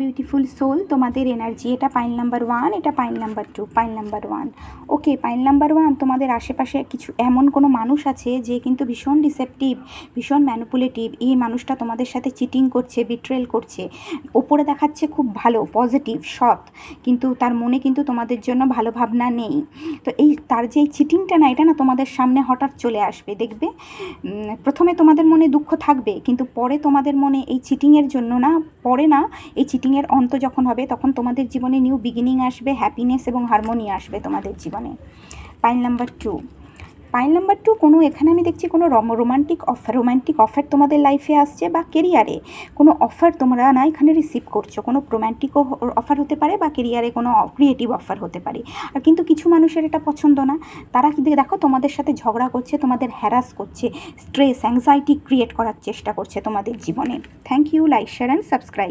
Beautiful soul, তোমাদের energy এটা pile number 1, এটা পাইল নাম্বার 2, পাইল নাম্বার 1। ওকে, পাইল নাম্বার 1, তোমাদের আশেপাশে কিছু এমন কোনো মানুষ আছে যে কিন্তু ভীষণ ডিসেপটিভ, ভীষণ ম্যানিপুলেটিভ। এই মানুষটা তোমাদের সাথে চিটিং করছে, বিট্রেল করছে। ওপরে দেখাচ্ছে খুব ভালো, পজিটিভ, সৎ, কিন্তু তার মনে কিন্তু তোমাদের জন্য ভালো ভাবনা নেই। তো তার যে এই চিটিংটা না, এটা না তোমাদের সামনে হঠাৎ চলে আসবে, দেখবে। প্রথমে তোমাদের মনে দুঃখ থাকবে, কিন্তু পরে তোমাদের মনে এই চিটিংয়ের জন্য না, পরে না, এই চিটিংয়ের অন্ত যখন হবে তখন তোমাদের জীবনে নিউ বিগিনিং আসবে, হ্যাপিনেস এবং হারমোনি আসবে তোমাদের জীবনে। পাইল নাম্বার 2, পাইল নাম্বার 2, কোনো এখানে আমি দেখছি কোনো রোমান্টিক অফার তোমাদের লাইফে আসছে, বা কেরিয়ারে কোনো অফার তোমরা না এখানে রিসিভ করছো। কোনো রোম্যান্টিকও অফার হতে পারে, বা কেরিয়ারে কোনো ক্রিয়েটিভ অফার হতে পারে। আর কিন্তু কিছু মানুষের এটা পছন্দ না, তারা কিন্তু দেখো তোমাদের সাথে ঝগড়া করছে, তোমাদের হ্যারাস করছে, স্ট্রেস, অ্যাংজাইটি ক্রিয়েট করার চেষ্টা করছে তোমাদের জীবনে। Thank you, like, share and subscribe.